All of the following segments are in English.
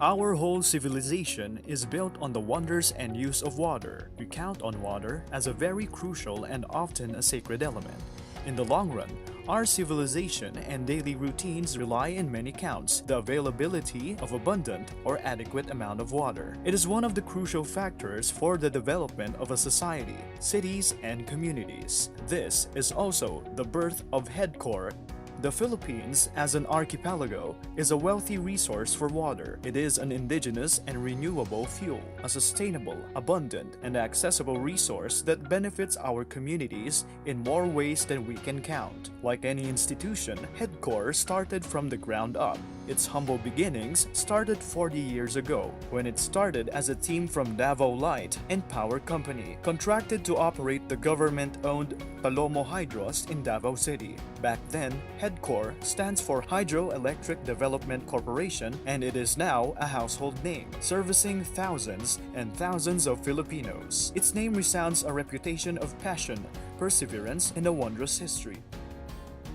Our whole civilization is built on the wonders and use of water. We count on water as a very crucial and often a sacred element. In the long run, our civilization and daily routines rely in many counts the availability of abundant or adequate amount of water. It is one of the crucial factors for the development of a society, cities, and communities. This is also the birth of Hedcor. The Philippines, as an archipelago, is a wealthy resource for water. It is an indigenous and renewable fuel, a sustainable, abundant, and accessible resource that benefits our communities in more ways than we can count. Like any institution, Hedcor started from the ground up. Its humble beginnings started 40 years ago, when it started as a team from Davao Light and Power Company, contracted to operate the government-owned Palomo Hydros in Davao City. Back then, Hedcor stands for Hydroelectric Development Corporation, and it is now a household name, servicing thousands and thousands of Filipinos. Its name resounds a reputation of passion, perseverance, and a wondrous history.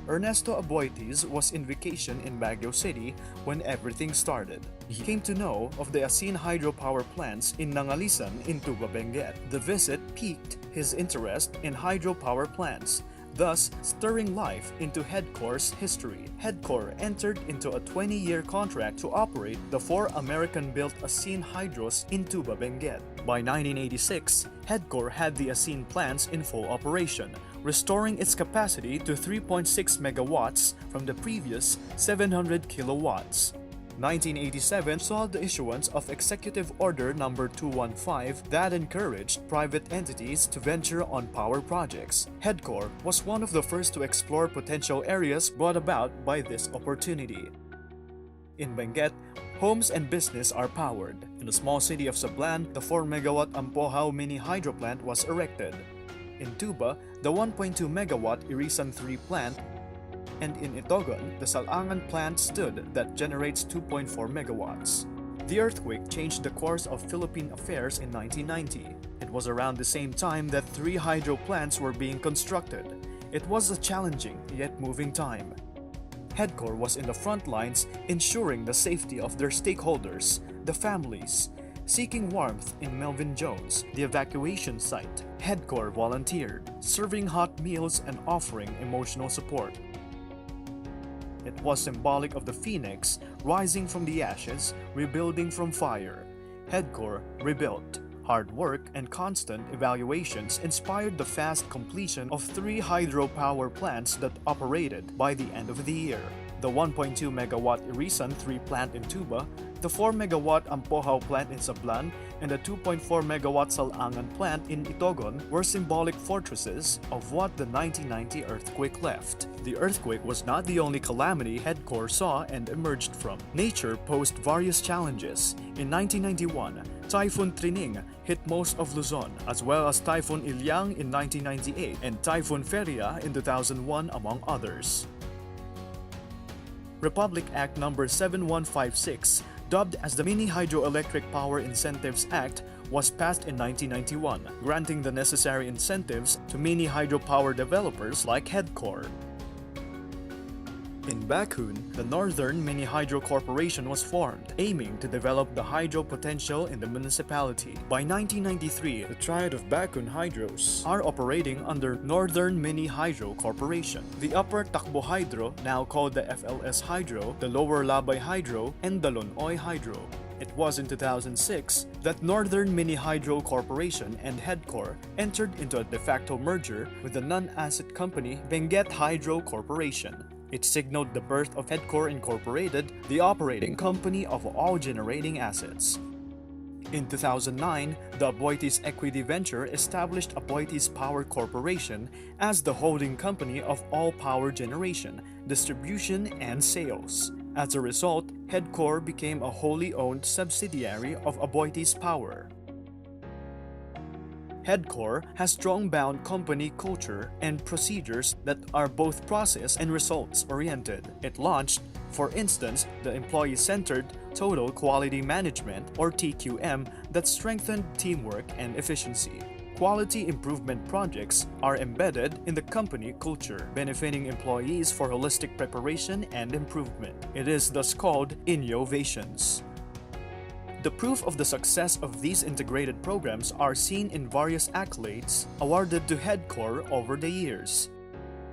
Ernesto Aboitiz was in vacation in Baguio City when everything started. He came to know of the Asin hydropower plants in Nangalisan in Tuba, Benguet. The visit piqued his interest in hydropower plants, thus stirring life into Hedcor's history. Hedcor entered into a 20-year contract to operate the 4 American-built Asin hydros in Tuba, Benguet. By 1986, Hedcor had the Asin plants in full operation, restoring its capacity to 3.6 megawatts from the previous 700 kilowatts. 1987 saw the issuance of Executive Order No. 215 that encouraged private entities to venture on power projects. Hedcor was one of the first to explore potential areas brought about by this opportunity. In Benguet, homes and business are powered. In the small city of Sablan, the 4-megawatt Ampohaw mini hydro plant was erected. In Tuba, the 1.2-megawatt Irisan 3 plant, and in Itogon, the Salangan plant stood that generates 2.4 megawatts. The earthquake changed the course of Philippine affairs in 1990. It was around the same time that 3 hydro plants were being constructed. It was a challenging yet moving time. Hedcor was in the front lines ensuring the safety of their stakeholders, the families. Seeking warmth in Melvin Jones, the evacuation site, Hedcor volunteered, serving hot meals and offering emotional support. It was symbolic of the phoenix rising from the ashes, rebuilding from fire. Hedcor rebuilt. Hard work and constant evaluations inspired the fast completion of 3 hydropower plants that operated by the end of the year. The 1.2-megawatt Irisan 3 plant in Tuba, the 4-megawatt Ampohaw plant in Sablan, and the 2.4-megawatt Salangan plant in Itogon were symbolic fortresses of what the 1990 earthquake left. The earthquake was not the only calamity Hedcor saw and emerged from. Nature posed various challenges. In 1991, Typhoon Trining hit most of Luzon, as well as Typhoon Ilyang in 1998 and Typhoon Feria in 2001, among others. Republic Act No. 7156, dubbed as the Mini Hydroelectric Power Incentives Act, was passed in 1991, granting the necessary incentives to mini hydropower developers like Hedcor. In Bakun, the Northern Mini Hydro Corporation was formed, aiming to develop the hydro potential in the municipality. By 1993, the Triad of Bakun Hydros are operating under Northern Mini Hydro Corporation. The Upper Takbo Hydro, now called the FLS Hydro, the Lower Labay Hydro, and the Lonoy Hydro. It was in 2006 that Northern Mini Hydro Corporation and Hedcor entered into a de facto merger with the non-asset company Benguet Hydro Corporation. It signaled the birth of Hedcor Incorporated, the operating company of all generating assets. In 2009, the Aboitiz Equity Venture established Aboitiz Power Corporation as the holding company of all power generation, distribution, and sales. As a result, Hedcor became a wholly owned subsidiary of Aboitiz Power. Hedcor has strong-bound company culture and procedures that are both process and results-oriented. It launched, for instance, the employee-centered Total Quality Management or TQM that strengthened teamwork and efficiency. Quality improvement projects are embedded in the company culture, benefiting employees for holistic preparation and improvement. It is thus called innovations. The proof of the success of these integrated programs are seen in various accolades awarded to Hedcor over the years.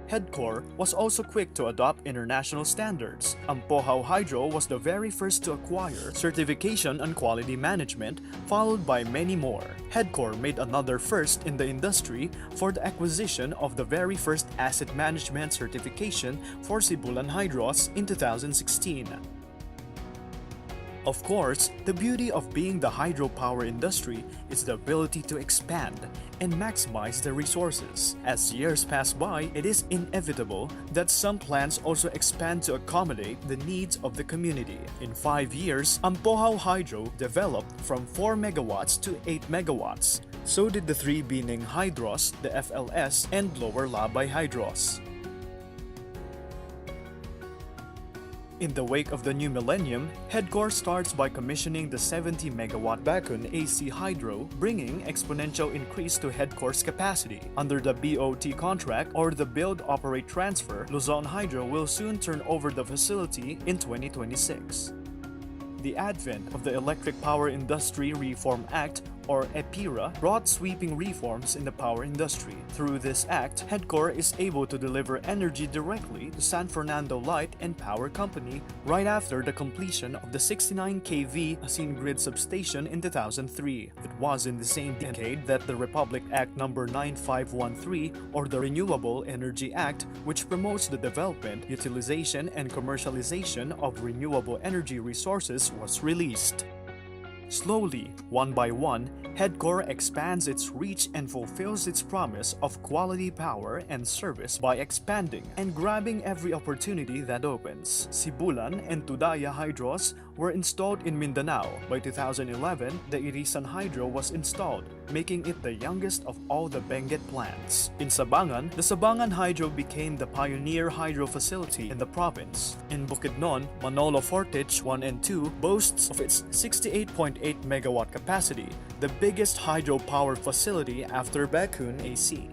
Hedcor was also quick to adopt international standards. Ampohaw Hydro was the very first to acquire certification on quality management, followed by many more. Hedcor made another first in the industry for the acquisition of the very first asset management certification for Sibulan Hydros in 2016. Of course, the beauty of being the hydropower industry is the ability to expand and maximize the resources. As years pass by, it is inevitable that some plants also expand to accommodate the needs of the community. In 5 years, Ampohaw Hydro developed from 4 megawatts to 8 megawatts. So did the 3 Bining Hydros, the FLS, and Lower Labay Hydros. In the wake of the new millennium, Hedcor starts by commissioning the 70-megawatt Bakun AC Hydro, bringing exponential increase to Hedcor's capacity. Under the BOT contract or the Build, Operate, Transfer, Luzon Hydro will soon turn over the facility in 2026. The advent of the Electric Power Industry Reform Act or EPIRA brought sweeping reforms in the power industry. Through this act, Hedcor is able to deliver energy directly to San Fernando Light and Power Company right after the completion of the 69 kV Asin Grid substation in 2003. It was in the same decade that the Republic Act No. 9513 or the Renewable Energy Act, which promotes the development, utilization, and commercialization of renewable energy resources was released. Slowly, one by one, Hedcor expands its reach and fulfills its promise of quality power and service by expanding and grabbing every opportunity that opens. Sibulan and Tudaya Hydros were installed in Mindanao. By 2011, the Irisan Hydro was installed, making it the youngest of all the Benguet plants. In Sabangan, the Sabangan Hydro became the pioneer hydro facility in the province. In Bukidnon, Manolo Fortich 1 and 2 boasts of its 68.8 megawatt capacity, the biggest hydropower facility after Bakun AC.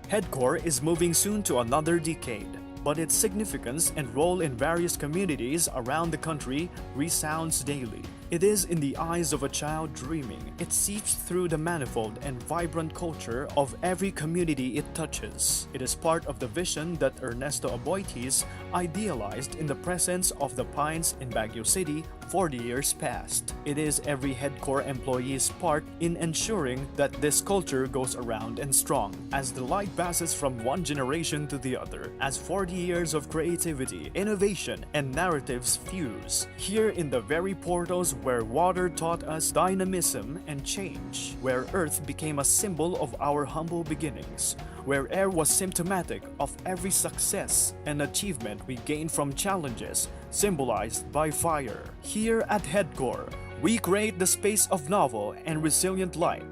Hedcor is moving soon to another decade, but its significance and role in various communities around the country resounds daily. It is in the eyes of a child dreaming. It seeps through the manifold and vibrant culture of every community it touches. It is part of the vision that Ernesto Aboitiz idealized in the presence of the pines in Baguio City 40 years past. It is every Hedcor employee's part in ensuring that this culture goes around and strong, as the light passes from one generation to the other, as 40 years of creativity, innovation, and narratives fuse. Here in the very portals where water taught us dynamism and change, where earth became a symbol of our humble beginnings, where air was symptomatic of every success and achievement we gained from challenges, symbolized by fire. Here at Hedcor, we create the space of novel and resilient light.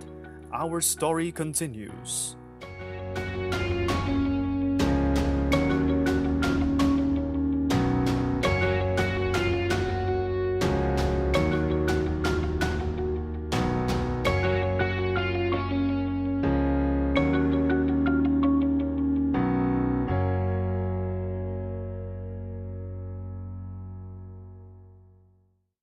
Our story continues.